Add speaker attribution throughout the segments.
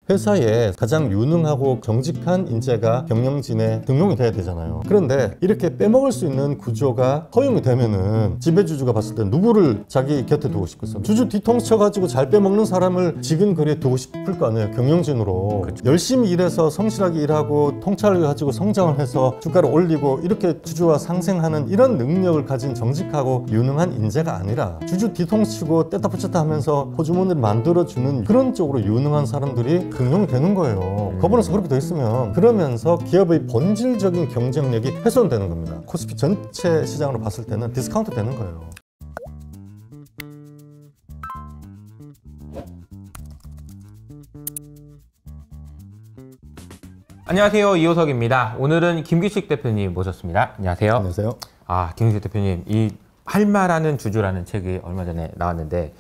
Speaker 1: 회사에 가장 유능하고 정직한 인재가 경영진에 등용이 돼야 되잖아요. 그런데 이렇게 빼먹을 수 있는 구조가 허용이 되면은 지배주주가 봤을 때 누구를 자기 곁에 두고 싶겠어? 주주 뒤통수 쳐가지고 잘 빼먹는 사람을 지금 거리에 두고 싶을 거 아니에요. 경영진으로. 그쵸. 열심히 일해서 성실하게 일하고 통찰을 가지고 성장을 해서 주가를 올리고 이렇게 주주와 상생하는 이런 능력을 가진 정직하고 유능한 인재가 아니라 주주 뒤통수 치고 떼다 붙였다 하면서 호주머니를 만들어주는 그런 쪽으로 유능한 사람들이 등용이 되는 거예요. 거버넌스 그렇게 돼 있으면 그러면서 기업의 본질적인 경쟁력이 훼손되는 겁니다. 코스피 전체 시장으로 봤을 때는 디스카운트 되는 거예요.
Speaker 2: 안녕하세요, 이호석입니다. 오늘은 김규식 대표님 모셨습니다. 안녕하세요.
Speaker 1: 안녕하세요.
Speaker 2: 김규식 대표님, 이 할마라는 주주라는 책이 얼마 전에 나왔는데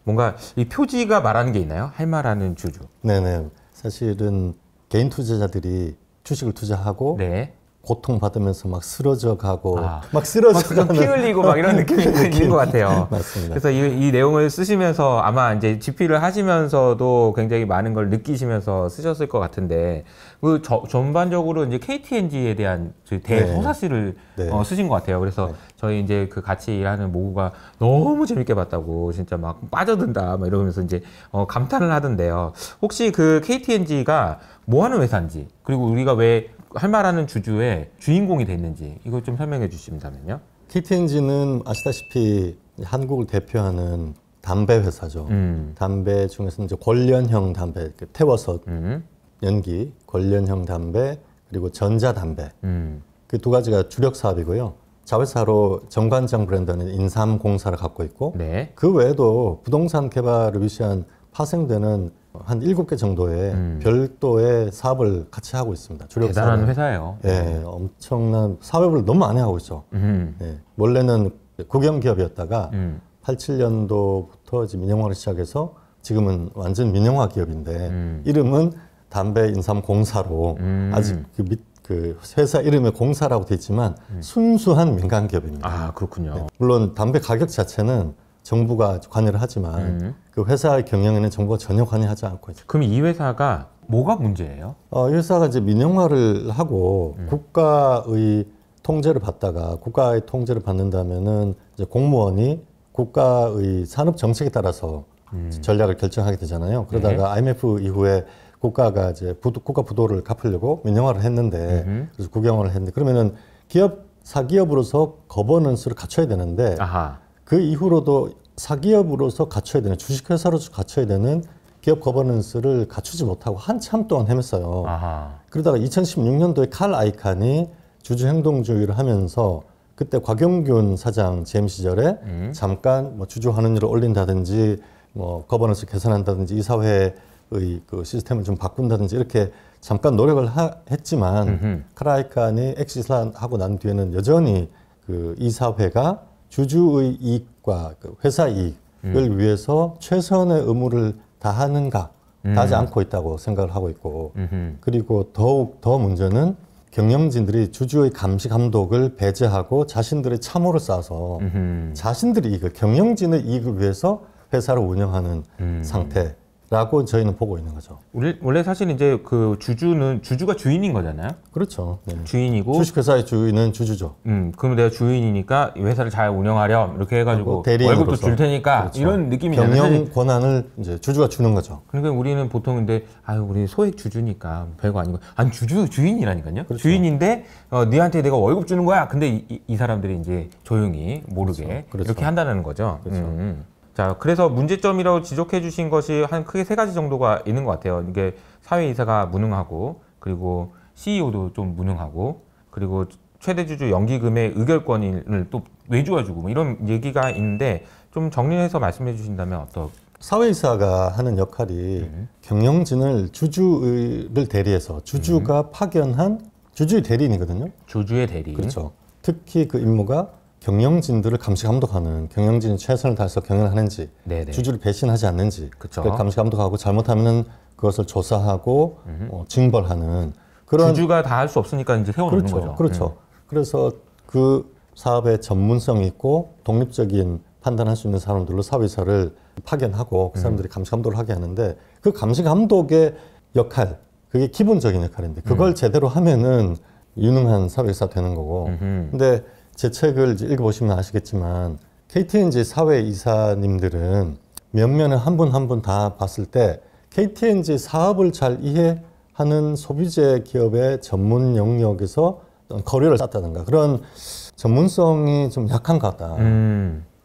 Speaker 2: 뭔가 이 표지가 말하는 게 있나요? 할마라는 주주.
Speaker 1: 네네. 사실은 개인 투자자들이 주식을 투자하고
Speaker 2: 네.
Speaker 1: 고통받으면서 막 쓰러져 가고 막 쓰러져 가는
Speaker 2: 피 흘리고 막 이런 느낌이 있는 것 같아요.
Speaker 1: 맞습니다.
Speaker 2: 그래서 이 내용을 쓰시면서 아마 이제 집필을 하시면서도 굉장히 많은 걸 느끼시면서 쓰셨을 것 같은데 그 전반적으로 이제 KTNG에 대한 대서사시를 쓰신 것 같아요. 그래서 저희 이제 그 같이 일하는 모구가 너무 재밌게 봤다고 진짜 막 빠져든다 막 이러면서 이제 감탄을 하던데요. 혹시 그 KTNG가 뭐 하는 회사인지 그리고 우리가 왜 할마라는 주주의 주인공이 됐는지 이걸 좀 설명해 주신다면요.
Speaker 1: KTNG는 아시다시피 한국을 대표하는 담배 회사죠. 담배 중에서 이제 권련형 담배, 태워서 연기, 권련형 담배 그리고 전자담배 그 두 가지가 주력 사업이고요. 자회사로 정관장 브랜드는 인삼공사를 갖고 있고 그 외에도 부동산 개발을 위시한 파생되는 한 7개 정도의 별도의 사업을 같이 하고 있습니다. 주력
Speaker 2: 대단한
Speaker 1: 사업을.
Speaker 2: 회사예요.
Speaker 1: 엄청난 사업을 너무 많이 하고 있죠. 원래는 국영기업이었다가 87년도부터 이제 민영화를 시작해서 지금은 완전 민영화 기업인데 이름은 담배 인삼공사로 아직 그 회사 이름에 공사라고 돼 있지만 순수한 민간 기업입니다.
Speaker 2: 그렇군요.
Speaker 1: 물론 담배 가격 자체는 정부가 관여를 하지만 그 회사의 경영에는 정부가 전혀 관여하지 않고 있죠.
Speaker 2: 그럼 이 회사가 뭐가 문제예요?
Speaker 1: 이 회사가 이제 민영화를 하고 국가의 통제를 받다가 국가의 통제를 받는다면은 이제 공무원이 국가의 산업 정책에 따라서 전략을 결정하게 되잖아요. 그러다가 IMF 이후에 국가가 이제 국가 부도를 갚으려고 민영화를 했는데 그래서 국영화를 했는데 그러면은 사기업으로서 거버넌스를 갖춰야 되는데 그 이후로도 사기업으로서 갖춰야 되는 주식회사로서 갖춰야 되는 기업 거버넌스를 갖추지 못하고 한참 동안 헤맸어요. 그러다가 2016년도에 칼 아이칸이 주주행동주의를 하면서 그때 곽영균 사장 재임 시절에 잠깐 뭐 주주 환원율을 올린다든지 뭐 거버넌스 개선한다든지 이사회의 그 시스템을 좀 바꾼다든지 이렇게 잠깐 노력을 했지만 칼 아이칸이 엑시트를 하고 난 뒤에는 여전히 그 이사회가 주주의 이익과 그 회사 이익을 위해서 최선의 의무를 다하는가 다하지 않고 있다고 생각을 하고 있고 그리고 더욱 더 문제는 경영진들이 주주의 감시 감독을 배제하고 자신들의 참호를 쌓아서 자신들의 이익을 경영진의 이익을 위해서 회사를 운영하는 상태라고 저희는 보고 있는 거죠.
Speaker 2: 원래 사실 이제 그 주주가 주인인 거잖아요.
Speaker 1: 그렇죠. 네.
Speaker 2: 주인이고
Speaker 1: 주식회사의 주인은 주주죠.
Speaker 2: 그럼 내가 주인이니까 이 회사를 잘 운영하렴 이렇게 해가지고 월급도 줄 테니까 그렇죠. 이런 느낌이잖아요.
Speaker 1: 경영 권한을 이제 주주가 주는 거죠.
Speaker 2: 그러니까 우리는 보통 근데 우리 소액 주주니까 별거 아니고 아니 주인이라니까요. 그렇죠. 주인인데 너한테 내가 월급 주는 거야. 근데 이 사람들이 이제 조용히 모르게
Speaker 1: 그렇죠.
Speaker 2: 이렇게 한다는 거죠.
Speaker 1: 그렇죠.
Speaker 2: 자, 그래서 문제점이라고 지적해 주신 것이 한 크게 3가지 정도가 있는 것 같아요. 이게 사회이사가 무능하고, 그리고 CEO도 좀 무능하고, 그리고 최대 주주 연기금의 의결권을 또 내주어주고, 뭐 이런 얘기가 있는데, 좀 정리해서 말씀해 주신다면 어떨까요?
Speaker 1: 사회이사가 하는 역할이 경영진을 주주를 대리해서 주주가 파견한 주주의 대리인이거든요.
Speaker 2: 주주의 대리인.
Speaker 1: 그렇죠. 특히 그 임무가 경영진들을 감시 감독하는 경영진이 최선을 다해서 경영을 하는지 주주를 배신하지 않는지 감시 감독하고 잘못하면 그것을 조사하고 징벌하는 그런
Speaker 2: 주주가 다 할 수 없으니까 이제 세워놓는 거죠.
Speaker 1: 그렇죠. 그래서 그 사업에 전문성 있고 독립적인 판단할 수 있는 사람들로 사회이사를 파견하고 그 사람들이 감시 감독을 하게 하는데 그 감시 감독의 역할, 그게 기본적인 역할인데 그걸 제대로 하면은 유능한 사회이사 되는 거고. 근데 제 책을 이제 읽어보시면 아시겠지만 KTNG 사회이사님들은 면면을 한 분 한 분 다 봤을 때 KTNG 사업을 잘 이해하는 소비재 기업의 전문 영역에서 거리를 짰다든가 그런 전문성이 좀 약한 것 같다.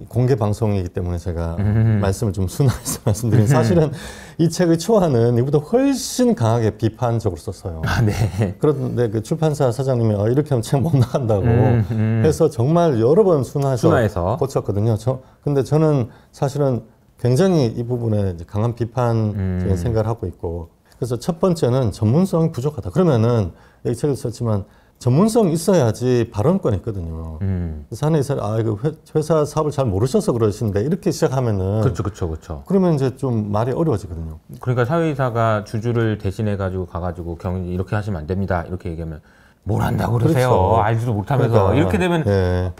Speaker 1: 공개 방송이기 때문에 제가 말씀을 좀 순화해서 말씀드린 사실은 이 책의 초안은 이보다 훨씬 강하게 비판적으로 썼어요.
Speaker 2: 아, 네.
Speaker 1: 그런데 그 출판사 사장님이 이렇게 하면 책 못 나간다고 해서 정말 여러 번 순화해서 고쳤거든요. 근데 저는 사실은 굉장히 이 부분에 이제 강한 비판적인 생각을 하고 있고 그래서 첫 번째는 전문성이 부족하다. 그러면은 여기 책을 썼지만 전문성 있어야지 발언권이 있거든요. 사내이사 이거 회사 사업을 잘 모르셔서 그러신데 이렇게 시작하면은
Speaker 2: 그렇죠.
Speaker 1: 그러면 이제 좀 말이 어려워지거든요.
Speaker 2: 그러니까 사회이사가 주주를 대신해 가지고 경영 이렇게 하시면 안 됩니다. 이렇게 얘기하면 뭘 한다고 그러세요?
Speaker 1: 그렇죠.
Speaker 2: 알지도 못하면서
Speaker 1: 그러니까,
Speaker 2: 이렇게 되면
Speaker 1: 예.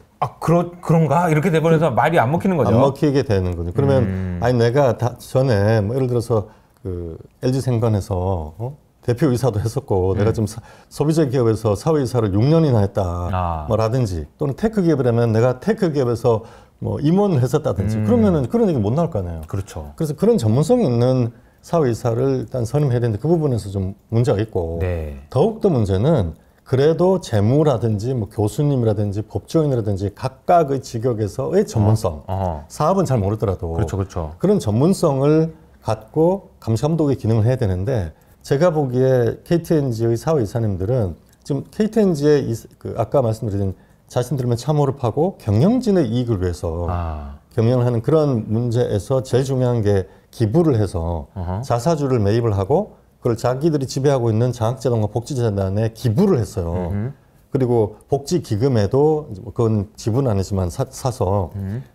Speaker 2: 그런가 이렇게 돼버려서 말이 안 먹히는 거죠.
Speaker 1: 안 먹히게 되는 거죠. 그러면 내가 전에 뭐 예를 들어서 그 LG 생건에서 대표이사도 했었고 내가 좀 소비재 기업에서 사회이사를 6년이나 했다 뭐라든지 또는 테크 기업이라면 내가 테크 기업에서 뭐 임원을 했었다든지 그러면은 그런 얘기 못 나올 거 아니에요.
Speaker 2: 그렇죠.
Speaker 1: 그래서 그런 전문성이 있는 사회이사를 일단 선임해야 되는데 그 부분에서 좀 문제가 있고
Speaker 2: 네.
Speaker 1: 더욱더 문제는 그래도 재무라든지 뭐 교수님이라든지 법조인이라든지 각각의 직역에서의 전문성 사업은 잘 모르더라도
Speaker 2: 그렇죠.
Speaker 1: 그런 전문성을 갖고 감시감독의 기능을 해야 되는데 제가 보기에 KTNG의 사회이사님들은 지금 KTNG의 아까 말씀드린 자신들만 참호를 파고 경영진의 이익을 위해서 경영을 하는 그런 문제에서 제일 중요한 게 기부를 해서 자사주를 매입을 하고 그걸 자기들이 지배하고 있는 장학재단과 복지재단에 기부를 했어요. 그리고 복지기금에도 그건 지분은 아니지만 사서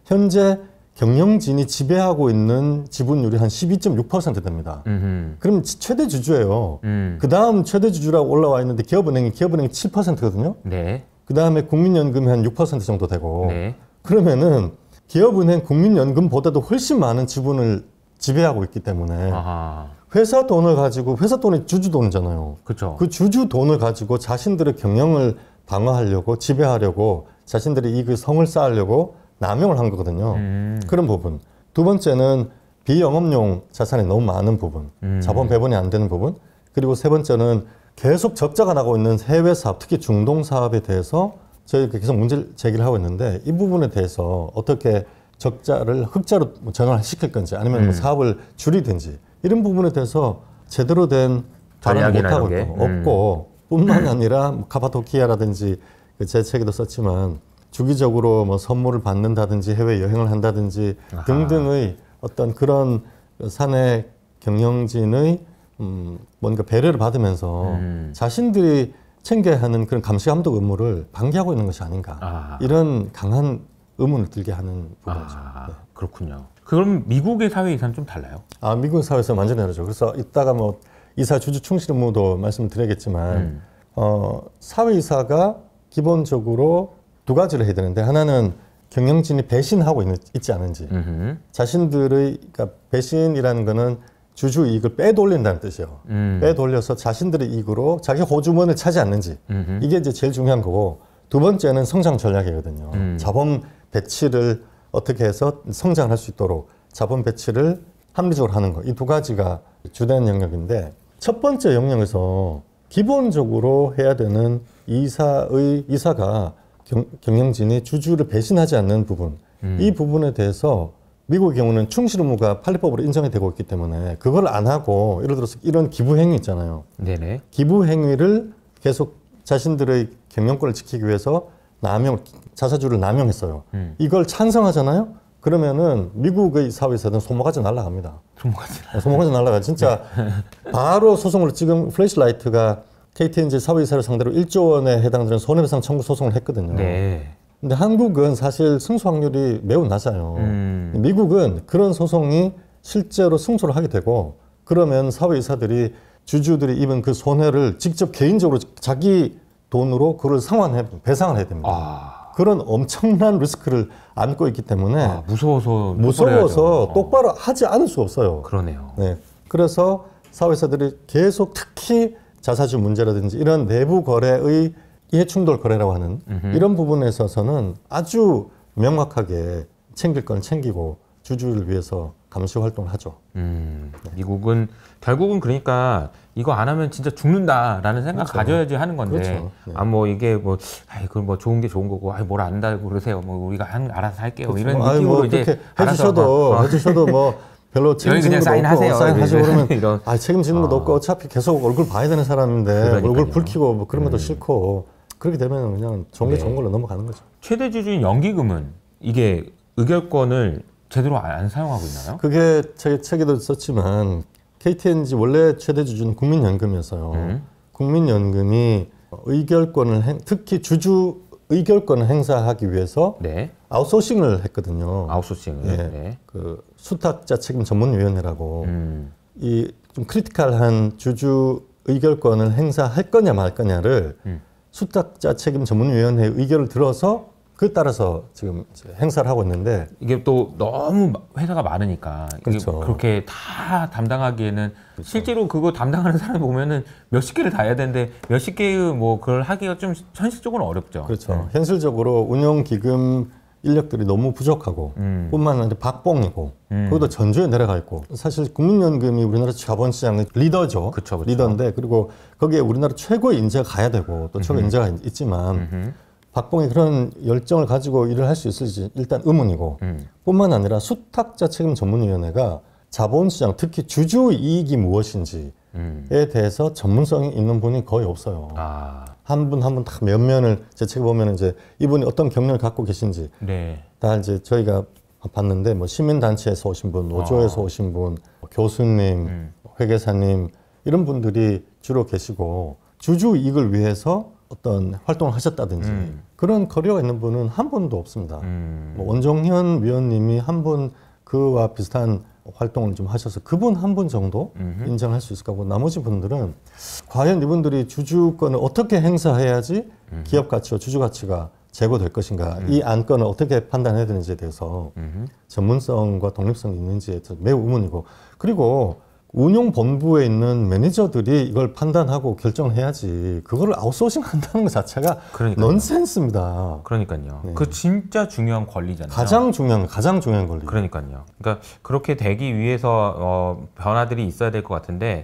Speaker 1: 현재 경영진이 지배하고 있는 지분율이 한 12.6% 됩니다. 그럼 최대 주주예요. 그 다음 최대 주주라고 올라와 있는데 기업은행이 7%거든요.
Speaker 2: 네.
Speaker 1: 그 다음에 국민연금이 한 6% 정도 되고.
Speaker 2: 네.
Speaker 1: 그러면은 기업은행 국민연금보다도 훨씬 많은 지분을 지배하고 있기 때문에 회사 돈을 가지고 회사 돈이 주주 돈이잖아요.
Speaker 2: 그렇죠.
Speaker 1: 그 주주 돈을 가지고 자신들의 경영을 방어하려고 지배하려고 자신들의 이익의 성을 쌓으려고 남용을 한 거거든요. 그런 부분. 두 번째는 비영업용 자산이 너무 많은 부분. 자본 배분이 안 되는 부분. 그리고 세 번째는 계속 적자가 나고 있는 해외 사업, 특히 중동 사업에 대해서 저희가 계속 문제 제기를 하고 있는데 이 부분에 대해서 어떻게 적자를 흑자로 전환시킬 건지 아니면 뭐 사업을 줄이든지 이런 부분에 대해서 제대로 된 발언을 못하고 없고 뿐만 아니라 뭐 카파도키아라든지 제 책에도 썼지만 주기적으로 뭐 선물을 받는다든지 해외 여행을 한다든지 등등의 어떤 그런 사내 경영진의 뭔가 배려를 받으면서 자신들이 챙겨야 하는 그런 감시 감독 업무를 방기하고 있는 것이 아닌가 이런 강한 의문을 들게 하는 부분이죠. 네.
Speaker 2: 그렇군요. 그럼 미국의 사회이사는 좀 달라요?
Speaker 1: 미국 사회에서 완전히 다르죠. 그래서 이따가 뭐 이사 주주 충실 의무도 말씀드리겠지만 사회이사가 기본적으로 두 가지를 해야 되는데 하나는 경영진이 배신하고 있지 않은지 자신들의 그러니까 배신이라는 거는 주주 이익을 빼돌린다는 뜻이에요. 빼돌려서 자신들의 이익으로 자기 호주머니를 차지 않는지 이게 이제 제일 중요한 거고 두 번째는 성장 전략이거든요. 자본 배치를 어떻게 해서 성장할 수 있도록 자본 배치를 합리적으로 하는 거. 이 두 가지가 주된 영역인데 첫 번째 영역에서 기본적으로 해야 되는 이사가 경영진이 주주를 배신하지 않는 부분. 이 부분에 대해서 미국의 경우는 충실 의무가 판례법으로 인정이 되고 있기 때문에 그걸 안 하고 예를 들어서 이런 기부 행위 있잖아요.
Speaker 2: 네네.
Speaker 1: 기부 행위를 계속 자신들의 경영권을 지키기 위해서 자사주를 남용했어요. 이걸 찬성하잖아요. 그러면은 미국의 사회에서는 소모가지 날아갑니다. 소모가지 날아가. 진짜 바로 소송을 지금 플래시라이트가 KTNG 사회이사를 상대로 1조 원에 해당되는 손해배상 청구 소송을 했거든요.
Speaker 2: 네.
Speaker 1: 근데 한국은 사실 승소 확률이 매우 낮아요. 미국은 그런 소송이 실제로 승소를 하게 되고 그러면 사회이사들이 주주들이 입은 그 손해를 직접 개인적으로 자기 돈으로 그걸 배상을 해야 됩니다. 그런 엄청난 리스크를 안고 있기 때문에
Speaker 2: 무서워서
Speaker 1: 똑바로 하지 않을 수 없어요.
Speaker 2: 그러네요.
Speaker 1: 네. 그래서 사회사들이 계속 특히 자사주 문제라든지 이런 내부 거래의 이해충돌 거래라고 하는 이런 부분에 있어서는 아주 명확하게 챙길 건 챙기고 주주를 위해서 감시 활동을 하죠.
Speaker 2: 미국은 결국은 그러니까 이거 안 하면 진짜 죽는다라는 생각
Speaker 1: 그렇죠.
Speaker 2: 가져야지 하는 건데
Speaker 1: 그렇죠. 네.
Speaker 2: 아 뭐 이게 뭐 아이 그걸 뭐 좋은 게 좋은 거고 아이 뭘 안다고 그러세요. 뭐 우리가 알아서 할게요.
Speaker 1: 그렇죠.
Speaker 2: 이런 느낌으로
Speaker 1: 뭐
Speaker 2: 이제
Speaker 1: 그렇게 해주셔도 뭐 별로 책임지는 것도
Speaker 2: 사인하세요.
Speaker 1: 없고 사인하시고 그러면
Speaker 2: 이런.
Speaker 1: 책임지는 것도 없고 어차피 계속 얼굴 봐야 되는 사람인데
Speaker 2: 그러니까요.
Speaker 1: 얼굴 붉히고 뭐 그런 것도 싫고 그렇게 되면 그냥 좋은 게 좋은 걸로 넘어가는 거죠.
Speaker 2: 최대 주주인 연기금은 이게 의결권을 제대로 안 사용하고 있나요?
Speaker 1: 그게 제 책에도 썼지만 KTNG 원래 최대 주주는 국민연금이었어요. 국민연금이 의결권을 특히 주주 의결권을 행사하기 위해서
Speaker 2: 네.
Speaker 1: 아웃소싱을 했거든요.
Speaker 2: 아웃소싱을.
Speaker 1: 예.
Speaker 2: 네.
Speaker 1: 그 수탁자 책임 전문위원회라고 이 좀 크리티컬한 주주 의결권을 행사할 거냐 말 거냐를 수탁자 책임 전문위원회 의결을 들어서 그에 따라서 지금 이제 행사를 하고 있는데
Speaker 2: 이게 또 너무 회사가 많으니까
Speaker 1: 그렇죠.
Speaker 2: 이게 그렇게 다 담당하기에는
Speaker 1: 그렇죠.
Speaker 2: 실제로 그거 담당하는 사람 보면은 몇십 개를 다 해야 되는데 몇십 개의 뭐 그걸 하기가 좀 현실적으로 어렵죠.
Speaker 1: 그렇죠. 현실적으로 운영기금 인력들이 너무 부족하고 뿐만 아니라 박봉이고 거기도 전주에 내려가 있고 사실 국민연금이 우리나라 자본시장의 리더죠.
Speaker 2: 그쵸.
Speaker 1: 리더인데 그리고 거기에 우리나라 최고의 인재가 가야 되고 또 최고의 인재가 있지만 박봉이 그런 열정을 가지고 일을 할 수 있을지 일단 의문이고 뿐만 아니라 수탁자 책임 전문위원회가 자본시장 특히 주주 이익이 무엇인지에 대해서 전문성이 있는 분이 거의 없어요. 한 분 한 분 다 면면을 제 책에 보면 이제 이분이 어떤 경력을 갖고 계신지
Speaker 2: 네.
Speaker 1: 다 이제 저희가 봤는데 뭐 시민단체에서 오신 분, 노조에서 오신 분, 교수님, 회계사님 이런 분들이 주로 계시고 주주 이익을 위해서 어떤 활동을 하셨다든지 그런 커리어가 있는 분은 한 분도 없습니다. 뭐 원종현 위원님이 한 분 그와 비슷한 활동을 좀 하셔서 그분 한 분 정도 인정할 수 있을 거고 나머지 분들은 과연 이분들이 주주권을 어떻게 행사해야지 기업 가치와 주주 가치가 제고될 것인가 이 안건을 어떻게 판단해야 되는지에 대해서 전문성과 독립성이 있는지에 대해서 매우 의문이고 그리고 운용본부에 있는 매니저들이 이걸 판단하고 결정을 해야지 그거를 아웃소싱 한다는 것 자체가
Speaker 2: 그러니까요.
Speaker 1: 넌센스입니다.
Speaker 2: 그러니까요.
Speaker 1: 네.
Speaker 2: 그 진짜 중요한 권리잖아요.
Speaker 1: 가장 중요한 권리.
Speaker 2: 그러니까요. 그러니까 그렇게 되기 위해서 변화들이 있어야 될 것 같은데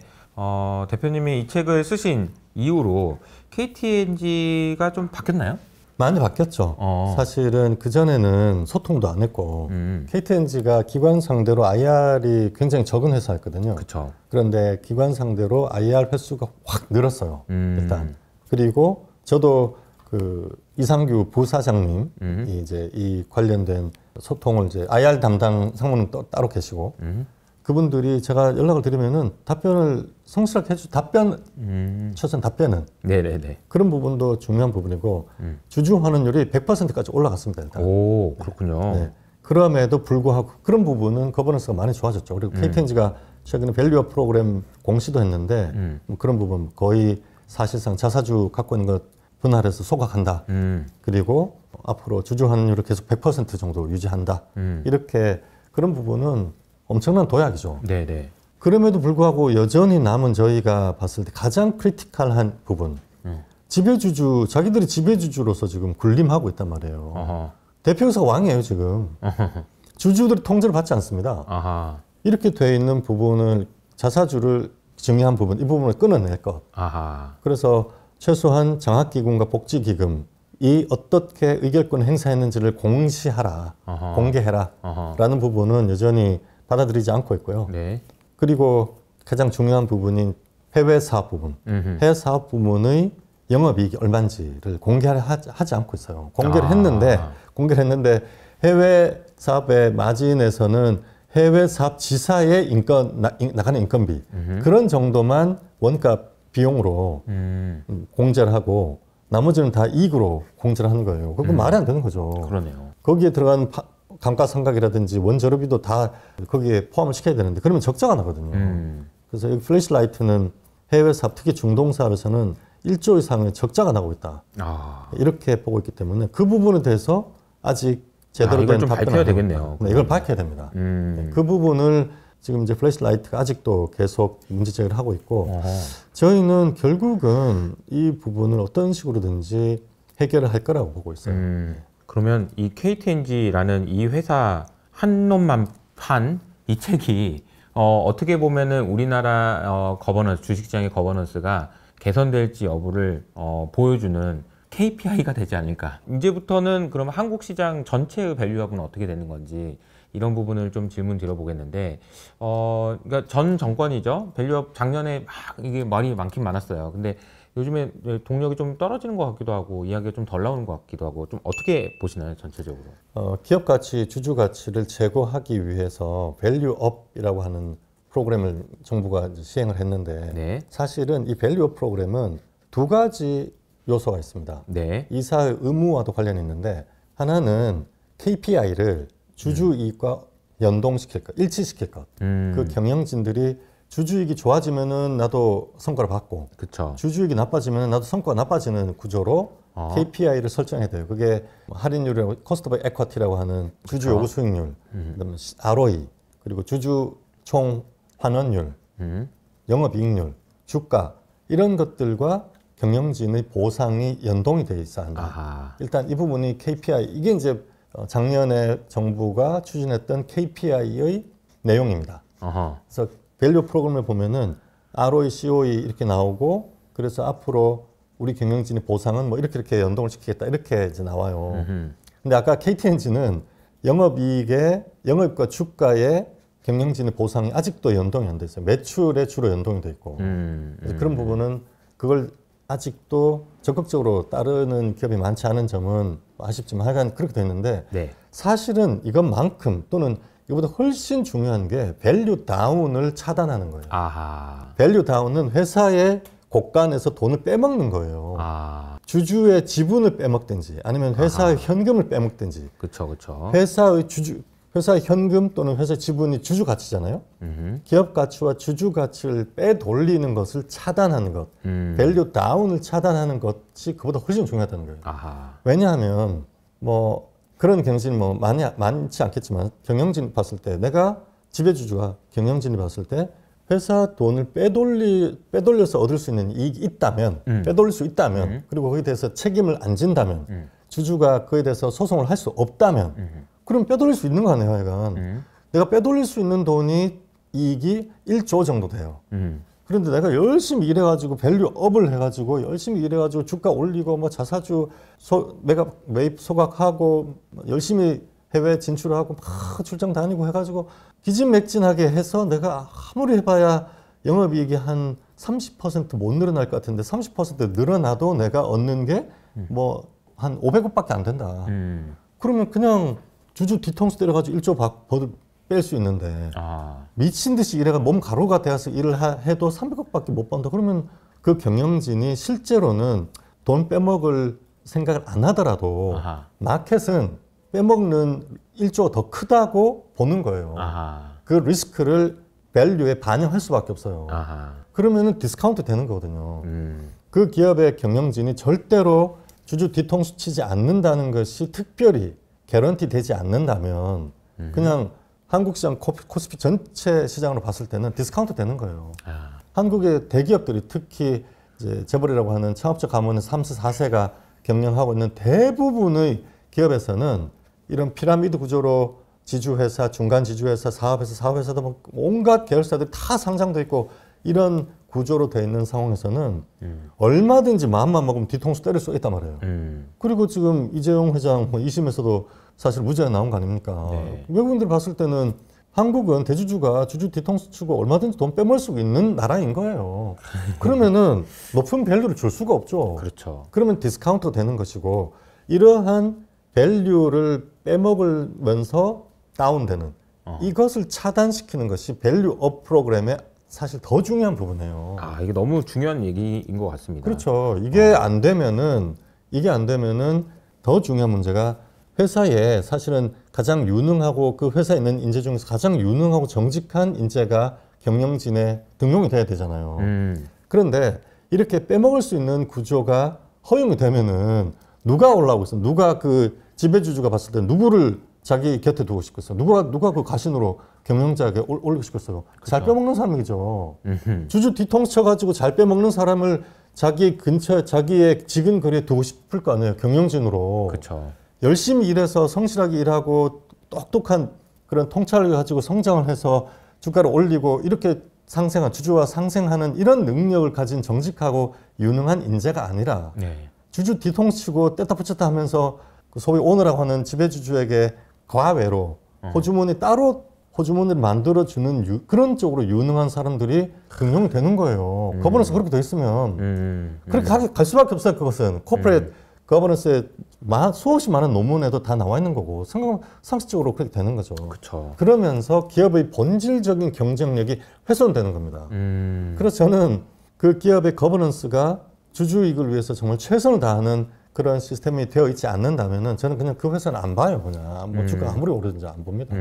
Speaker 2: 대표님이 이 책을 쓰신 이후로 KTNG가 좀 바뀌었나요?
Speaker 1: 많이 바뀌었죠. 사실은 그전에는 소통도 안 했고 KTNG가 기관 상대로 IR이 굉장히 적은 회사였거든요.
Speaker 2: 그렇죠.
Speaker 1: 그런데 기관 상대로 IR 횟수가 확 늘었어요. 일단. 그리고 저도 그 이상규 부사장님 이제 이 관련된 소통을 이제 IR 담당 상무는 따로 계시고 그분들이 제가 연락을 드리면은 답변을 성실하게 최선 답변은
Speaker 2: 네네네.
Speaker 1: 그런 부분도 중요한 부분이고 주주 환원율이 100%까지 올라갔습니다. 일단.
Speaker 2: 오 그렇군요.
Speaker 1: 네. 그럼에도 불구하고 그런 부분은 거버넌스가 많이 좋아졌죠. 그리고 KTNG가 최근에 밸류업 프로그램 공시도 했는데 뭐 그런 부분 거의 사실상 자사주 갖고 있는 것 분할해서 소각한다. 그리고 앞으로 주주 환원율을 계속 100% 정도 유지한다. 이렇게 그런 부분은 엄청난 도약이죠.
Speaker 2: 네네.
Speaker 1: 그럼에도 불구하고 여전히 남은 저희가 봤을 때 가장 크리티컬한 부분. 지배주주, 자기들이 지배주주로서 지금 군림하고 있단 말이에요.
Speaker 2: 어허.
Speaker 1: 대표이사가 왕이에요, 지금. 주주들이 통제를 받지 않습니다.
Speaker 2: 아하.
Speaker 1: 이렇게 돼 있는 부분을 자사주를 증여한 부분, 이 부분을 끊어낼 것.
Speaker 2: 아하.
Speaker 1: 그래서 최소한 장학기금과 복지기금이 어떻게 의결권을 행사했는지를 공시하라,
Speaker 2: 어허.
Speaker 1: 공개해라
Speaker 2: 어허.
Speaker 1: 라는 부분은 여전히 받아들이지 않고 있고요.
Speaker 2: 네.
Speaker 1: 그리고 가장 중요한 부분인 해외 사업 부분, 해외 사업 부문의 영업이익이 얼마인지를 공개하지 않고 있어요. 공개를 했는데 해외 사업의 마진에서는 해외 사업 지사의 나가는 인건비 그런 정도만 원가 비용으로 공제를 하고 나머지는 다 이익으로 공제를 하는 거예요. 그건 말이 안 되는 거죠.
Speaker 2: 그러네요.
Speaker 1: 거기에 들어간 감가상각이라든지 원재료비도 다 거기에 포함을 시켜야 되는데 그러면 적자가 나거든요. 그래서 여기 플래시라이트는 해외 사업, 특히 중동 사업에서는 1조 이상의 적자가 나고 있다. 이렇게 보고 있기 때문에 그 부분에 대해서 아직 제대로 된
Speaker 2: 이걸 좀 밝혀야 되겠네요.
Speaker 1: 네, 이걸 밝혀야 됩니다. 네, 그 부분을 지금 이제 플래시라이트가 아직도 계속 문제 제기를 하고 있고 저희는 결국은 이 부분을 어떤 식으로든지 해결을 할 거라고 보고 있어요.
Speaker 2: 그러면 이 KTNG라는 이 회사 한 놈만 판 이 책이 어떻게 보면은 우리나라 거버넌스, 주식시장의 거버넌스가 개선될지 여부를 보여주는 KPI가 되지 않을까. 이제부터는 그럼 한국 시장 전체의 밸류업은 어떻게 되는 건지 이런 부분을 좀 질문 드려보겠는데, 그러니까 전 정권이죠. 밸류업 작년에 막 이게 말이 많긴 많았어요. 근데 요즘에 동력이 좀 떨어지는 것 같기도 하고 이야기가 좀 덜 나오는 것 같기도 하고 좀 어떻게 보시나요, 전체적으로?
Speaker 1: 기업 가치, 주주 가치를 제고하기 위해서 밸류업이라고 하는 프로그램을 정부가 이제 시행을 했는데
Speaker 2: 네.
Speaker 1: 사실은 이 밸류업 프로그램은 두 가지 요소가 있습니다.
Speaker 2: 네.
Speaker 1: 이사의 의무와도 관련이 있는데 하나는 KPI를 주주 이익과 연동시킬 것, 일치시킬 것. 그 경영진들이 주주이익이 좋아지면은 나도 성과를 받고,
Speaker 2: 그쵸.
Speaker 1: 주주이익이 나빠지면 나도 성과가 나빠지는 구조로 KPI를 설정해야 돼요. 그게 할인율이라고 코스트 오브 에쿼티라고 하는 주주 요구 수익률, 그다음에 ROE, 그리고 주주 총 환원율, 영업이익률, 주가 이런 것들과 경영진의 보상이 연동이 돼 있어야 한다.
Speaker 2: 아하.
Speaker 1: 일단 이 부분이 KPI, 이게 이제 작년에 정부가 추진했던 KPI의 내용입니다.
Speaker 2: 어허.
Speaker 1: 그래서 밸류 프로그램을 보면은 ROE, COE 이렇게 나오고 그래서 앞으로 우리 경영진의 보상은 뭐 이렇게 연동을 시키겠다 이렇게 이제 나와요. 근데 아까 KTNG는 영업이익과 주가의 경영진의 보상이 아직도 연동이 안 돼 있어요. 매출에 주로 연동이 돼 있고 그래서 그런 부분은 그걸 아직도 적극적으로 따르는 기업이 많지 않은 점은 아쉽지만 하여간 그렇게 됐는데
Speaker 2: 네.
Speaker 1: 사실은 이것만큼 또는 이보다 훨씬 중요한 게 밸류 다운을 차단하는 거예요.
Speaker 2: 아하.
Speaker 1: 밸류 다운은 회사의 곳간에서 돈을 빼먹는 거예요.
Speaker 2: 아.
Speaker 1: 주주의 지분을 빼먹든지 아니면 회사의 현금을 빼먹든지.
Speaker 2: 그쵸, 그쵸.
Speaker 1: 회사의 현금 또는 회사의 지분이 주주 가치잖아요. 기업 가치와 주주 가치를 빼돌리는 것을 차단하는 것. 밸류 다운을 차단하는 것이 그보다 훨씬 중요하다는 거예요.
Speaker 2: 아하.
Speaker 1: 왜냐하면 뭐 그런 경진이 뭐 많지 않겠지만 경영진 봤을 때 내가 지배주주가 경영진이 봤을 때 회사 돈을 빼돌려서 얻을 수 있는 이익이 있다면 빼돌릴 수 있다면 그리고 거기에 대해서 책임을 안 진다면 주주가 그에 대해서 소송을 할 수 없다면 그럼 빼돌릴 수 있는 거 아니에요, 약간. 내가 빼돌릴 수 있는 돈이 이익이 1조 정도 돼요. 그런데 내가 열심히 일해가지고 밸류업을 해가지고 열심히 일해가지고 주가 올리고 뭐 자사주 내가 매입 소각하고 열심히 해외 진출하고 막 출장 다니고 해가지고 기진맥진하게 해서 내가 아무리 해봐야 영업이익이 한 30% 못 늘어날 것 같은데 30% 늘어나도 내가 얻는 게 뭐 한 500억밖에 안 된다. 그러면 그냥 주주 뒤통수 때려가지고 1조 뺄 수 있는데 미친 듯이 일해가 몸 가루가 되어서 일을 해도 300억밖에 못 번다. 그러면 그 경영진이 실제로는 돈 빼먹을 생각을 안 하더라도 마켓은 빼먹는 1조가 더 크다고 보는 거예요. 그 리스크를 밸류에 반영할 수밖에 없어요. 그러면은 디스카운트 되는 거거든요. 그 기업의 경영진이 절대로 주주 뒤통수 치지 않는다는 것이 특별히 개런티 되지 않는다면 그냥 한국 시장 코스피 전체 시장으로 봤을 때는 디스카운트 되는 거예요. 한국의 대기업들이 특히 이제 재벌이라고 하는 창업적 가문의 3세, 4세가 경영하고 있는 대부분의 기업에서는 이런 피라미드 구조로 지주회사, 중간 지주회사, 사업회사도 뭐 온갖 계열사들이 다 상장돼 있고 이런 구조로 돼 있는 상황에서는 얼마든지 마음만 먹으면 뒤통수 때릴 수 있단 말이에요. 그리고 지금 이재용 회장 2심에서도 사실 무죄가 나온 거 아닙니까?
Speaker 2: 네.
Speaker 1: 외국인들 봤을 때는 한국은 대주주가 주주 뒤통수 치고 얼마든지 돈 빼먹을 수 있는 나라인 거예요. 그러면은 높은 밸류를 줄 수가 없죠.
Speaker 2: 그렇죠.
Speaker 1: 그러면 디스카운트 되는 것이고 이러한 밸류를 빼먹으면서 다운되는 이것을 차단시키는 것이 밸류업 프로그램의 사실 더 중요한 부분이에요.
Speaker 2: 이게 너무 중요한 얘기인 것 같습니다.
Speaker 1: 그렇죠. 이게 안 되면은 더 중요한 문제가 회사에 사실은 가장 유능하고 그 회사에 있는 인재 중에서 가장 유능하고 정직한 인재가 경영진에 등용이 돼야 되잖아요. 그런데 이렇게 빼먹을 수 있는 구조가 허용이 되면은 누가 올라오고 있어? 누가 그 지배주주가 봤을 때 누구를 자기 곁에 두고 싶겠어? 누가 그 가신으로 경영자에게 올리고 싶겠어요? 잘 빼먹는 사람이죠. 주주 뒤통수 쳐가지고 잘 빼먹는 사람을 자기 근처에 자기의 직은 거리에 두고 싶을 거 아니에요. 경영진으로.
Speaker 2: 그렇죠.
Speaker 1: 열심히 일해서 성실하게 일하고 똑똑한 그런 통찰을 가지고 성장을 해서 주가를 올리고 이렇게 주주와 상생하는 이런 능력을 가진 정직하고 유능한 인재가 아니라
Speaker 2: 네.
Speaker 1: 주주 뒤통수 치고 뗐다 붙였다 하면서 그 소위 오너라고 하는 지배주주에게 과외로 호주머니를 만들어주는 그런 쪽으로 유능한 사람들이 등용이 되는 거예요. 거버넌스 그렇게 돼 있으면 그렇게 갈 수밖에 없어요. 그것은 코퍼레이트 거버넌스에 수없이 많은 논문에도 다 나와 있는 거고 상식적으로 그렇게 되는 거죠.
Speaker 2: 그쵸.
Speaker 1: 그러면서 기업의 본질적인 경쟁력이 훼손되는 겁니다. 그래서 저는 그 기업의 거버넌스가 주주 이익을 위해서 정말 최선을 다하는 그런 시스템이 되어 있지 않는다면은 저는 그냥 그 회사는 안 봐요. 그냥 뭐 주가 아무리 오르든지 안 봅니다.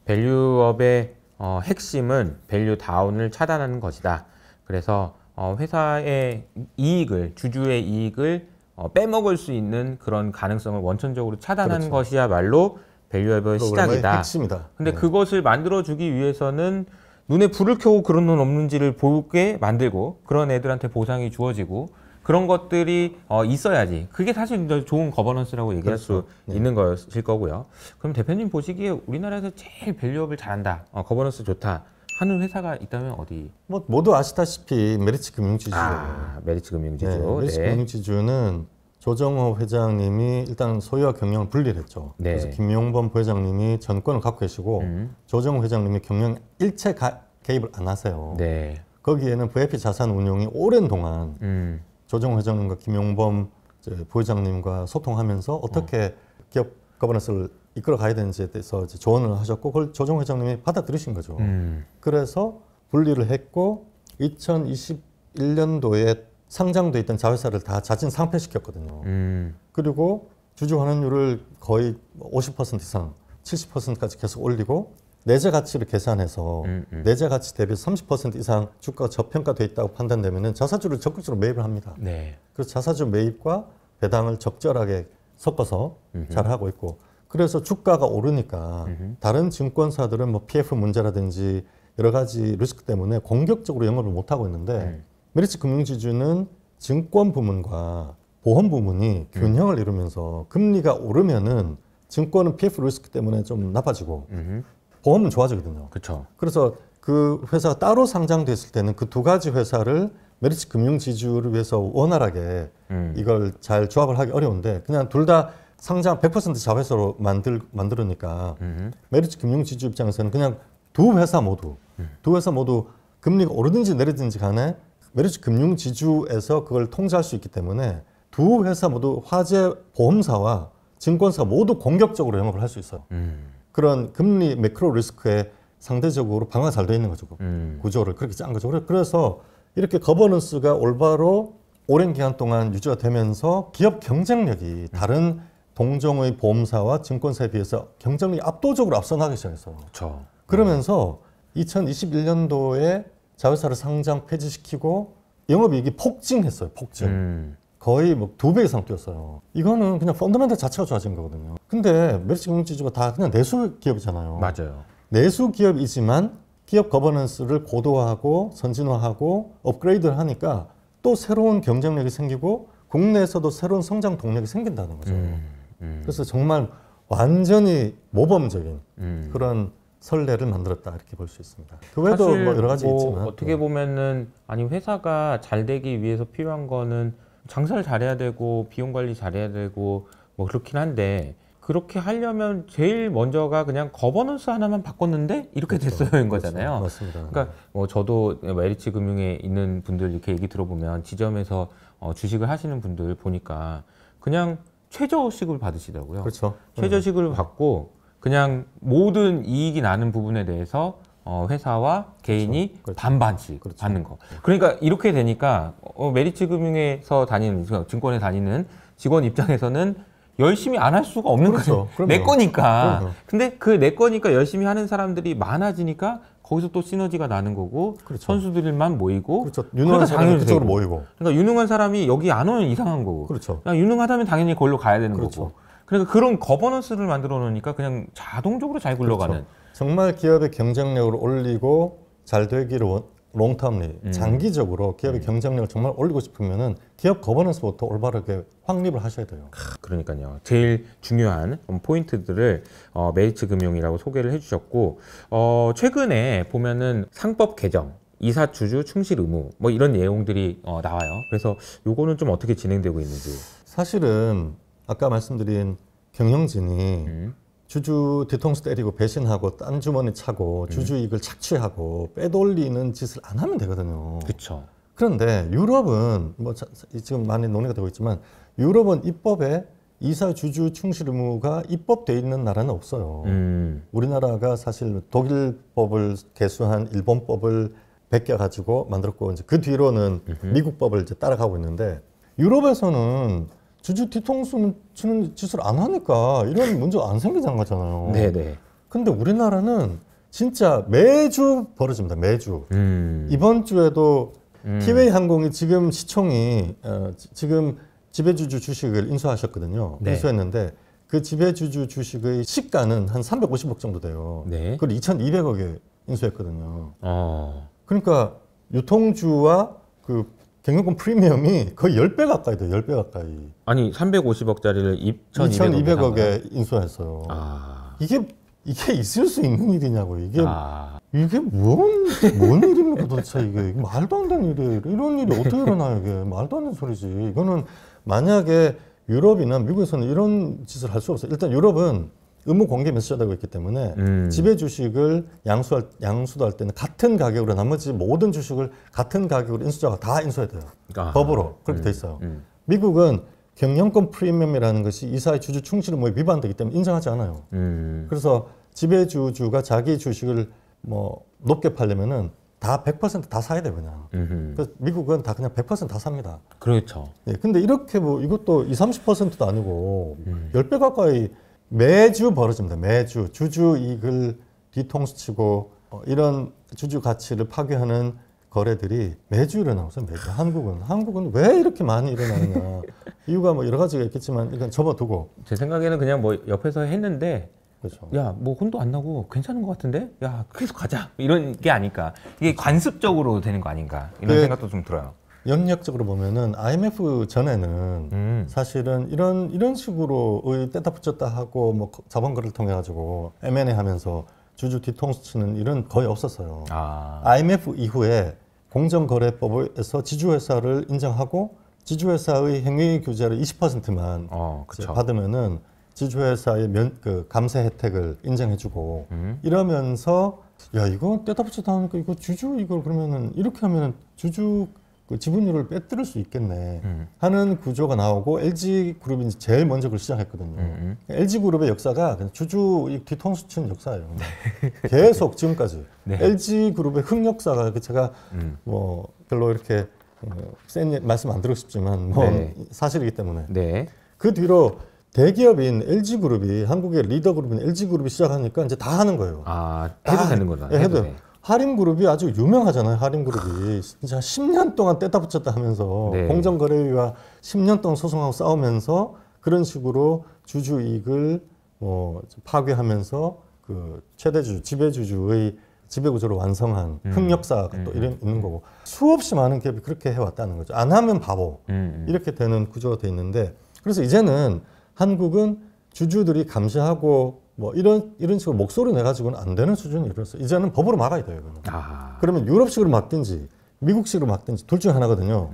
Speaker 2: 밸류업의 핵심은 밸류 다운을 차단하는 것이다. 그래서 회사의 이익을, 주주의 이익을 빼먹을 수 있는 그런 가능성을 원천적으로 차단하는
Speaker 1: 그렇죠.
Speaker 2: 것이야말로 밸류업의 시작이다.
Speaker 1: 핵심이다.
Speaker 2: 근데 그것을 만들어주기 위해서는 눈에 불을 켜고 그런 놈 없는지를 보게 만들고 그런 애들한테 보상이 주어지고 그런 것들이 있어야지. 그게 사실 이제 좋은 거버넌스라고 얘기할 수 있는 것일 거고요. 그럼 대표님 보시기에 우리나라에서 제일 밸류업을 잘한다, 거버넌스 좋다 하는 회사가 있다면 어디?
Speaker 1: 뭐 모두 아시다시피 메리츠 금융지주죠.
Speaker 2: 메리츠 금융지주.
Speaker 1: 네, 메리츠 금융지주는 조정호 회장님이 일단 소유와 경영을 분리를 했죠.
Speaker 2: 네.
Speaker 1: 그래서 김용범 부회장님이 전권을 갖고 계시고 조정호 회장님이 경영 일체 개입을 안 하세요.
Speaker 2: 네.
Speaker 1: 거기에는 VIP 자산 운용이 오랜 동안 조정호 회장님과 김용범 부회장님과 소통하면서 어떻게 기업 거버넌스를 이끌어 가야 되는지에 대해서 이제 조언을 하셨고 그걸 조정호 회장님이 받아들이신 거죠. 그래서 분리를 했고 2021년도에 상장돼 있던 자회사를 다 자진 상폐시켰거든요. 그리고 주주 환원율을 거의 50% 이상, 70%까지 계속 올리고 내재 가치를 계산해서 내재 가치 대비 30% 이상 주가가 저평가돼 있다고 판단되면은 자사주를 적극적으로 매입을 합니다.
Speaker 2: 네.
Speaker 1: 그래서 자사주 매입과 배당을 적절하게 섞어서 잘 하고 있고, 그래서 주가가 오르니까 다른 증권사들은 뭐 PF 문제라든지 여러 가지 리스크 때문에 공격적으로 영업을 못 하고 있는데 메리츠 금융지주는 증권 부문과 보험 부문이 균형을 이루면서 금리가 오르면은 증권은 PF 리스크 때문에 좀 나빠지고 보험은 좋아지거든요.
Speaker 2: 그렇죠.
Speaker 1: 그래서 그 회사가 따로 상장됐을 때는 그 두 가지 회사를 메리츠 금융지주를 위해서 원활하게 이걸 잘 조합을 하기 어려운데 그냥 둘 다 상장 100% 자회사로 만들으니까 메리츠 금융지주 입장에서는 그냥 두 회사 모두 금리가 오르든지 내리든지 간에 메리츠 금융지주에서 그걸 통제할 수 있기 때문에 두 회사 모두 화재 보험사와 증권사 모두 공격적으로 영업을 할 수 있어요. 그런 금리 매크로 리스크에 상대적으로 방어가 잘 되어 있는 거죠. 구조를 그렇게 짠 거죠. 그래서 이렇게 거버넌스가 올바로 오랜 기간 동안 유지가 되면서 기업 경쟁력이 다른 동종의 보험사와 증권사에 비해서 경쟁력이 압도적으로 앞서나가기 시작했어요.
Speaker 2: 그렇죠.
Speaker 1: 그러면서 2021년도에 자회사를 상장 폐지시키고 영업이익이 폭증했어요. 폭증. 거의 뭐 2배 이상 뛰었어요. 이거는 그냥 펀더멘털 자체가 좋아진 거거든요. 근데 메리츠 금융지주가 다 그냥 내수 기업이잖아요.
Speaker 2: 맞아요.
Speaker 1: 내수 기업이지만 기업 거버넌스를 고도화하고 선진화하고 업그레이드를 하니까 또 새로운 경쟁력이 생기고 국내에서도 새로운 성장 동력이 생긴다는 거죠. 그래서 정말 완전히 모범적인 그런 선례를 만들었다 이렇게 볼 수 있습니다. 그 외에도
Speaker 2: 사실
Speaker 1: 뭐 여러 가지 있지만
Speaker 2: 어떻게 보면은 아니 회사가 잘 되기 위해서 필요한 거는 장사를 잘해야 되고 비용 관리 잘해야 되고 뭐 그렇긴 한데 그렇게 하려면 제일 먼저가 그냥 거버넌스 하나만 바꿨는데 이렇게 됐어요인 거잖아요.
Speaker 1: 맞습니다.
Speaker 2: 그러니까 뭐 저도 메리츠 금융에 있는 분들 이렇게 얘기 들어보면 지점에서 주식을 하시는 분들 보니까 그냥 최저식을 받으시더라고요.
Speaker 1: 그렇죠.
Speaker 2: 최저식을 받고 그냥 모든 이익이 나는 부분에 대해서 회사와 개인이
Speaker 1: 그렇죠.
Speaker 2: 반반씩
Speaker 1: 그렇죠.
Speaker 2: 받는 거. 그러니까 이렇게 되니까 메리츠 금융에서 다니는 증권에 다니는 직원 입장에서는 열심히 안 할 수가 없는
Speaker 1: 그렇죠.
Speaker 2: 거죠. 내 거니까.
Speaker 1: 그럼요.
Speaker 2: 근데 그 내 거니까 열심히 하는 사람들이 많아지니까 거기서 또 시너지가 나는 거고
Speaker 1: 그렇죠.
Speaker 2: 선수들만 모이고
Speaker 1: 그렇죠. 유능한 사람이 그쪽으로
Speaker 2: 되고.
Speaker 1: 모이고.
Speaker 2: 그러니까 유능한 사람이 여기 안 오면 이상한 거고.
Speaker 1: 그렇죠.
Speaker 2: 그냥 유능하다면 당연히 거기로 가야 되는
Speaker 1: 그렇죠.
Speaker 2: 거고. 그러니까 그런 거버넌스를 만들어 놓으니까 그냥 자동적으로 잘 굴러가는.
Speaker 1: 그렇죠. 정말 기업의 경쟁력을 올리고 잘 되기를 롱텀리 장기적으로 기업의 경쟁력을 정말 올리고 싶으면은 기업 거버넌스부터 올바르게 확립을 하셔야 돼요.
Speaker 2: 그러니까요. 제일 중요한 포인트들을 메리츠 금융이라고 소개를 해주셨고 최근에 보면은 상법 개정, 이사 주주 충실 의무 뭐 이런 내용들이 나와요. 그래서 요거는 좀 어떻게 진행되고 있는지.
Speaker 1: 사실은 아까 말씀드린 경영진이 주주 뒤통수 때리고 배신하고 딴 주머니 차고 주주 이익을 착취하고 빼돌리는 짓을 안 하면 되거든요.
Speaker 2: 그렇죠.
Speaker 1: 그런데 유럽은 뭐 지금 많이 논의가 되고 있지만 유럽은 입법에 이사 주주 충실 의무가 입법돼 있는 나라는 없어요. 우리나라가 사실 독일법을 개수한 일본법을 베껴 가지고 만들었고 이제 그 뒤로는 미국 법을 이제 따라가고 있는데 유럽에서는 주주 뒤통수 치는 짓을 안 하니까 이런 문제 안 생기는 거잖아요.
Speaker 2: 네네.
Speaker 1: 근데 우리나라는 진짜 매주 벌어집니다. 매주. 이번 주에도 티웨이 항공이 지금 시총이 지금 지배주주 주식을 인수하셨거든요.
Speaker 2: 네.
Speaker 1: 인수했는데 그 지배주주 주식의 시가는 한 350억 정도 돼요.
Speaker 2: 네.
Speaker 1: 그걸 2,200억에 인수했거든요. 그러니까 유통주와 그 경영권 프리미엄이 거의 10배 가까이 돼요. 10배 가까이.
Speaker 2: 아니 350억짜리를
Speaker 1: 2,200억에 인수했어요. 이게 있을 수 있는 일이냐고. 이게 뭔 일입니까 도대체 이게 말도 안 되는 일이에요. 이런 일이 어떻게 일어나요 이게. 말도 안 되는 소리지. 이거는 만약에 유럽이나 미국에서는 이런 짓을 할 수 없어요. 일단 유럽은 의무 공개 메시지가 되고 있기 때문에 지배 주식을 양수도 할 때는 같은 가격으로 나머지 모든 주식을 같은 가격으로 인수자가 다 인수해야 돼요. 법으로 그렇게 돼 있어요. 미국은 경영권 프리미엄이라는 것이 이사의 주주 충실 의무에 위반되기 때문에 인정하지 않아요. 그래서 지배주주가 자기 주식을 뭐 높게 팔려면은 다 100% 다 사야 돼요 그냥. 그래서 미국은 다 그냥 100% 다 삽니다.
Speaker 2: 그렇죠.
Speaker 1: 예, 근데 이렇게 뭐 이것도 20-30%도 아니고 10배 가까이 매주 벌어집니다. 매주 주주 이익을 뒤통수 치고 이런 주주 가치를 파괴하는 거래들이 매주 일어나고 있어요. 매주. 한국은 왜 이렇게 많이 일어나느냐. 이유가 뭐 여러 가지가 있겠지만 일단 접어두고.
Speaker 2: 제 생각에는 그냥 뭐 옆에서 했는데
Speaker 1: 그렇죠.
Speaker 2: 야, 뭐 혼도 안 나고 괜찮은 것 같은데? 야, 계속 가자. 이런 게 아닐까. 이게 관습적으로 되는 거 아닌가. 이런 생각도 좀 들어요.
Speaker 1: 영역적으로 보면은 IMF 전에는 사실은 이런 식으로의 떼다 붙였다 하고 뭐 자본 거래를 통해 가지고 M&A 하면서 주주 뒤통수 치는 일은 거의 없었어요. IMF 이후에 공정거래법에서 지주회사를 인정하고 지주회사의 행위 규제를 20%만 받으면은 지주회사의 그 감세 혜택을 인정해주고 이러면서 야 이거 떼다 붙였다 하니까 이거 주주 이걸 그러면은 이렇게 하면은 주주 그 지분율을 빼뜨릴 수 있겠네 하는 구조가 나오고 LG그룹이 제일 먼저 그걸 시작했거든요. LG그룹의 역사가 그냥 주주 뒤통수 치는 역사예요. 계속 지금까지. 네. LG그룹의 흑역사가 제가 뭐 별로 이렇게 센 말씀 안 드리고 싶지만 뭐 사실이기 때문에
Speaker 2: 네.
Speaker 1: 그 뒤로 대기업인 LG그룹이 한국의 리더그룹인 LG그룹이 시작하니까 이제 다 하는 거예요.
Speaker 2: 해도 되는 거잖아요.
Speaker 1: 해도 돼요. 하림그룹이 아주 유명하잖아요. 하림그룹이 진짜 10년 동안 떼다 붙였다 하면서 공정거래위와 10년 동안 소송하고 싸우면서 그런 식으로 주주 이익을 파괴하면서 그 최대주주, 지배주주의 지배구조를 완성한 흑역사가 또 있는 거고 수없이 많은 기업이 그렇게 해왔다는 거죠. 안 하면 바보 이렇게 되는 구조가 돼 있는데 그래서 이제는 한국은 주주들이 감시하고 뭐 이런 식으로 목소리 내가지고는 안 되는 수준이 이르렀어요. 이제는 법으로 막아야 돼요. 그러면 유럽식으로 막든지 미국식으로 막든지 둘 중에 하나거든요.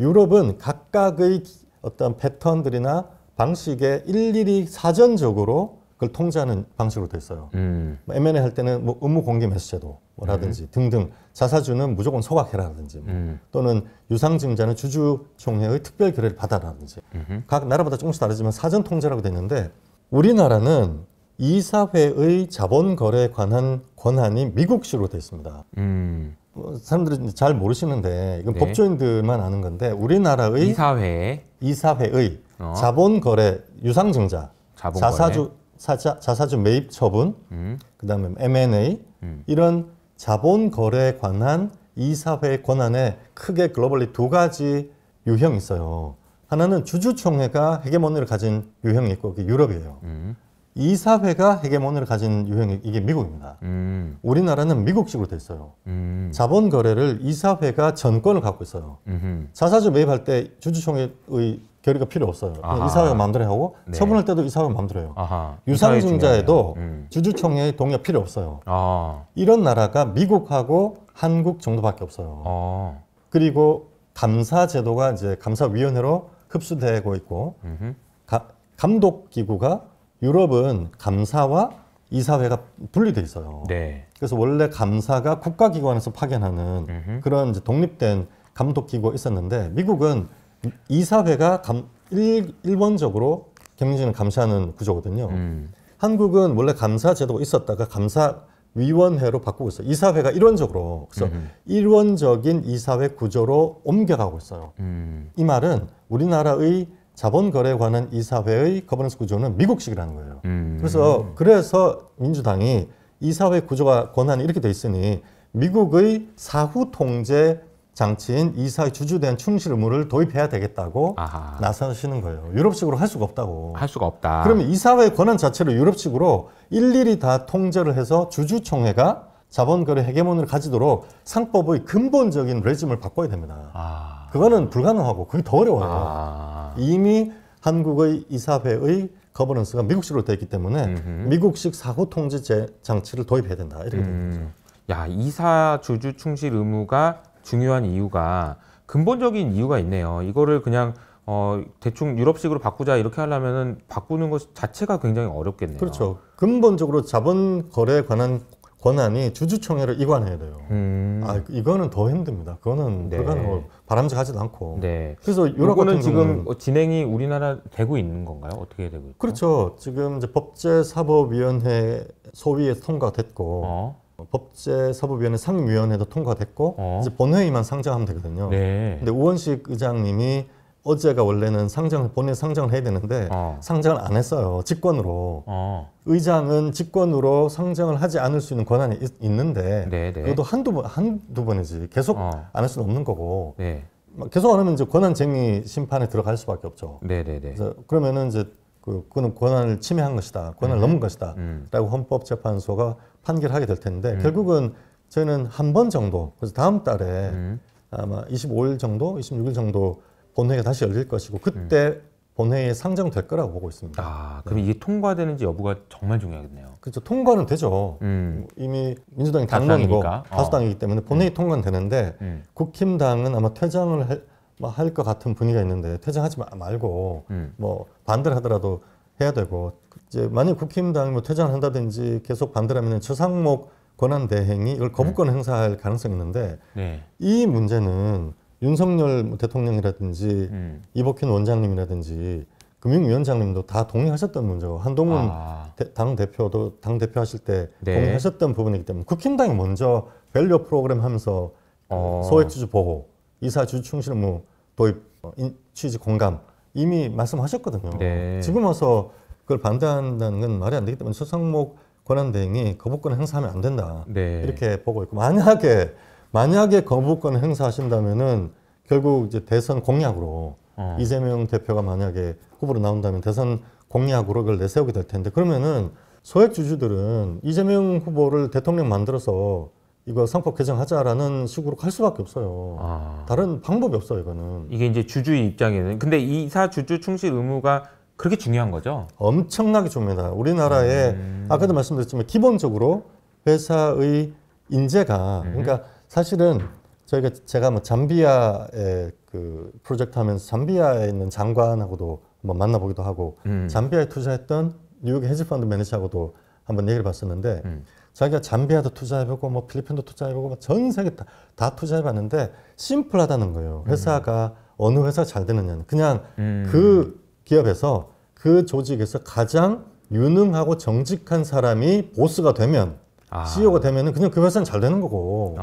Speaker 1: 유럽은 각각의 어떤 패턴들이나 방식에 일일이 사전적으로 그걸 통제하는 방식으로 돼 있어요. M&A 할 때는 뭐 의무 공개 메시제도라든지 등등 자사주는 무조건 소각해라든지 또는 유상증자는 주주총회의 특별 결의를 받아라든지 각 나라마다 조금씩 다르지만 사전 통제라고 돼 있는데 우리나라는 이사회의 자본거래에 관한 권한이 미국식으로 되어 있습니다. 사람들이 잘 모르시는데 이건 법조인들만 아는 건데 우리나라의 이사회의 자본거래 유상증자, 자사주 매입 처분, 그다음에 M&A 이런 자본거래에 관한 이사회의 권한에 크게 글로벌리 두 가지 유형이 있어요. 하나는 주주총회가 헤게모니를 가진 유형이 있고 그게 유럽이에요. 이사회가 헤게모니를 가진 유형이 이게 미국입니다. 우리나라는 미국식으로 돼 있어요. 자본 거래를 이사회가 전권을 갖고 있어요. 자사주 매입할 때 주주총회의 결의가 필요 없어요. 이사회가 마음대로 하고
Speaker 2: 네.
Speaker 1: 처분할 때도 이사회가 마음대로 해요.
Speaker 2: 아하.
Speaker 1: 유상증자에도 주주총회의 동의가 필요 없어요. 이런 나라가 미국하고 한국 정도밖에 없어요. 그리고 감사제도가 이제 감사위원회로 흡수되고 있고 감독기구가 유럽은 감사와 이사회가 분리돼 있어요.
Speaker 2: 네.
Speaker 1: 그래서 원래 감사가 국가기관에서 파견하는 그런 이제 독립된 감독기구가 있었는데 미국은 이사회가 일원적으로 경영진을 감시하는 구조거든요. 한국은 원래 감사제도가 있었다가 감사위원회로 바꾸고 있어요. 이사회가 일원적으로 그래서 일원적인 이사회 구조로 옮겨가고 있어요. 이 말은 우리나라의 자본거래에 관한 이사회의 거버넌스 구조는 미국식이라는 거예요. 그래서 민주당이 이사회 구조가 권한이 이렇게 돼 있으니 미국의 사후 통제 장치인 이사회 주주에 대한 충실 의무를 도입해야 되겠다고 나서시는 거예요. 유럽식으로 할 수가 없다고.
Speaker 2: 할 수가 없다.
Speaker 1: 그러면 이사회 권한 자체를 유럽식으로 일일이 다 통제를 해서 주주총회가 자본거래 헤게모니를 가지도록 상법의 근본적인 레짐을 바꿔야 됩니다. 그거는 불가능하고 그게 더 어려워요. 이미 한국의 이사회의 거버넌스가 미국식으로 되어 있기 때문에 미국식 사후 통제 장치를 도입해야 된다. 이렇게 되는 거죠.
Speaker 2: 야, 이사 주주 충실 의무가 중요한 이유가 근본적인 이유가 있네요. 이거를 그냥 대충 유럽식으로 바꾸자 이렇게 하려면은 바꾸는 것 자체가 굉장히 어렵겠네요.
Speaker 1: 그렇죠. 근본적으로 자본거래에 관한 권한이 주주총회를 이관해야 돼요. 이거는 더 힘듭니다. 그거는 불가능하고 바람직하지도 않고.
Speaker 2: 네.
Speaker 1: 그래서 유럽 같은
Speaker 2: 지금 진행이 우리나라 되고 있는 건가요? 어떻게 되고 있죠?
Speaker 1: 그렇죠. 지금 이제 법제사법위원회 소위에서 통과됐고 법제사법위원회 상임위원회도 통과됐고 이제 본회의만 상정하면 되거든요.
Speaker 2: 네.
Speaker 1: 근데 우원식 의장님이 어제가 원래는 본회의 상정을 해야 되는데 상정을 안 했어요. 직권으로. 의장은 직권으로 상정을 하지 않을 수 있는 권한이 있는데 그것도 한두 번이지 계속 안 할 수는 없는 거고 계속 안 하면 이제 권한쟁의 심판에 들어갈 수밖에 없죠. 그래서 그러면은 이제 그거는 권한을 침해한 것이다. 권한을 넘은 것이다. 라고 헌법재판소가 판결하게 될 텐데 결국은 저희는 한 번 정도 그래서 다음 달에 아마 25일 정도, 26일 정도 본회의가 다시 열릴 것이고 그때 본회의에 상정될 거라고 보고 있습니다.
Speaker 2: 그럼 이게 통과되는지 여부가 정말 중요하겠네요.
Speaker 1: 그렇죠. 통과는 되죠. 이미 민주당이 당론이고 다수당이기 때문에 본회의 통과는 되는데 국힘당은 아마 퇴장을 할 것 같은 분위기가 있는데 퇴장하지 말고 뭐 반대를 하더라도 해야 되고 이제 만약 국힘당이 뭐 퇴장을 한다든지 계속 반대를 하면 저상목 권한 대행이 이걸 거부권 행사할 가능성이 있는데 이 문제는 윤석열 대통령이라든지 이복현 원장님이라든지 금융위원장님도 다 동의하셨던 문제고 한동훈 당대표도 당대표 하실 때 동의하셨던 부분이기 때문에 국힘당이 먼저 밸류 프로그램 하면서 소액주주 보호, 이사주주 충실 의무 도입, 취지 공감 이미 말씀하셨거든요. 지금 와서 그걸 반대한다는 건 말이 안 되기 때문에 저상목 권한대행이 거부권 행사하면 안 된다. 이렇게 보고 있고 만약에 거부권 행사하신다면은 결국 이제 대선 공약으로 이재명 대표가 만약에 후보로 나온다면 대선 공약으로 그걸 내세우게 될 텐데 그러면은 소액 주주들은 이재명 후보를 대통령 만들어서 이거 상법 개정하자라는 식으로 갈 수밖에 없어요. 다른 방법이 없어요, 이거는.
Speaker 2: 이게 이제 주주의 입장에는 근데 이사 주주 충실 의무가 그렇게 중요한 거죠?
Speaker 1: 엄청나게 중요합니다. 우리나라에 아까도 말씀드렸지만 기본적으로 회사의 인재가 그러니까 사실은 제가 뭐 잠비아에 그 프로젝트 하면서 잠비아에 있는 장관하고도 한번 만나보기도 하고 잠비아에 투자했던 뉴욕의 헤지펀드 매니저하고도 한번 얘기를 봤었는데 자기가 잠비아도 투자해보고 뭐 필리핀도 투자해보고 전 세계 다 투자해봤는데 심플하다는 거예요. 회사가 어느 회사가 잘 되느냐는 그냥 그 기업에서 그 조직에서 가장 유능하고 정직한 사람이 보스가 되면 CEO가 되면은 그냥 그 회사는 잘 되는 거고.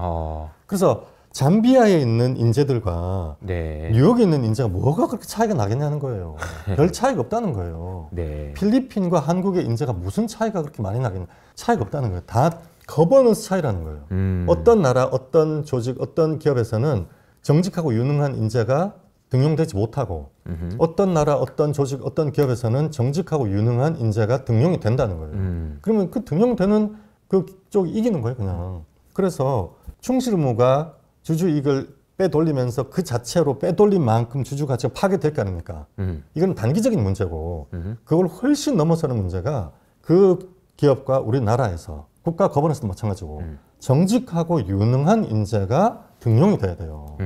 Speaker 1: 그래서 잠비아에 있는 인재들과 뉴욕에 있는 인재가 뭐가 그렇게 차이가 나겠냐는 거예요. 별 차이가 없다는 거예요. 필리핀과 한국의 인재가 무슨 차이가 그렇게 많이 나겠냐. 차이가 없다는 거예요. 다 거버넌스 차이라는 거예요. 어떤 나라, 어떤 조직, 어떤 기업에서는 정직하고 유능한 인재가 등용되지 못하고 어떤 나라, 어떤 조직, 어떤 기업에서는 정직하고 유능한 인재가 등용이 된다는 거예요. 그러면 그 등용되는 그쪽이 이기는 거예요, 그냥. 그래서 충실 의무가 주주 이익을 빼돌리면서 그 자체로 빼돌린 만큼 주주 가치가 파괴될 거 아닙니까? 이건 단기적인 문제고 그걸 훨씬 넘어서는 문제가 그 기업과 우리나라에서 국가 거버넌스도 마찬가지고 정직하고 유능한 인재가 등용이 돼야 돼요.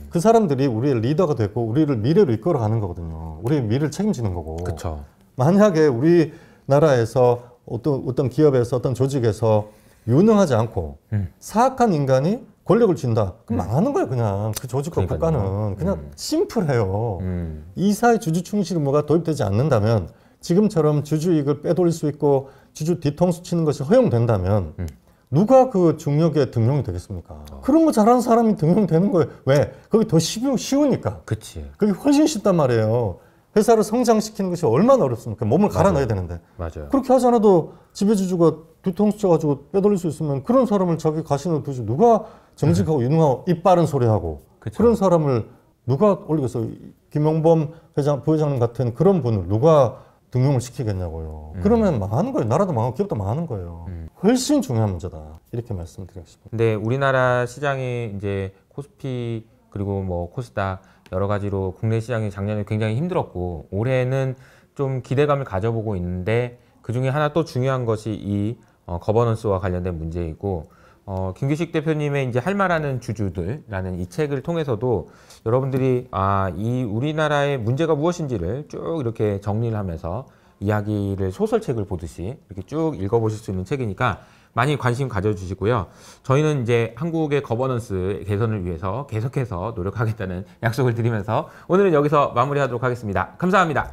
Speaker 1: 그 사람들이 우리의 리더가 되고 우리를 미래로 이끌어가는 거거든요. 우리의 미래를 책임지는 거고.
Speaker 2: 그쵸.
Speaker 1: 만약에 우리나라에서 어떤 기업에서 어떤 조직에서 유능하지 않고 사악한 인간이 권력을 쥔다. 그럼 망하는 거예요, 그냥. 그 조직과 국가는. 그냥 심플해요. 이사의 주주 충실 의무가 도입되지 않는다면 지금처럼 주주 이익을 빼돌릴 수 있고 주주 뒤통수 치는 것이 허용된다면 누가 그 중역에 등용이 되겠습니까? 그런 거 잘하는 사람이 등용이 되는 거예요. 왜? 그게 더 쉬우니까.
Speaker 2: 그치.
Speaker 1: 그게 훨씬 쉽단 말이에요. 회사를 성장시키는 것이 얼마나 어렵습니까? 몸을 갈아 넣어야 되는데.
Speaker 2: 맞아요.
Speaker 1: 그렇게 하지 않아도 지배주주가 뒤통수 쳐가지고 빼돌릴 수 있으면 그런 사람을 자기 가시는 두지 누가 정직하고 유능하고 입 바른 소리하고 그런 사람을 누가 올리겠어요? 김용범 회장, 부회장님 같은 그런 분을 누가 등용을 시키겠냐고요. 그러면 망하는 거예요. 나라도 망하고 기업도 망하는 거예요. 훨씬 중요한 문제다. 이렇게 말씀드리고 싶습니다.
Speaker 2: 근데 우리나라 시장이 이제 코스피 그리고 뭐 코스닥 여러 가지로 국내 시장이 작년에 굉장히 힘들었고 올해는 좀 기대감을 가져보고 있는데 그 중에 하나 또 중요한 것이 이 거버넌스와 관련된 문제이고 김규식 대표님의 이제 할 말하는 주주들라는 이 책을 통해서도 여러분들이 이 우리나라의 문제가 무엇인지를 쭉 이렇게 정리를 하면서 이야기를 소설책을 보듯이 이렇게 쭉 읽어보실 수 있는 책이니까 많이 관심 가져주시고요. 저희는 이제 한국의 거버넌스 개선을 위해서 계속해서 노력하겠다는 약속을 드리면서 오늘은 여기서 마무리하도록 하겠습니다. 감사합니다.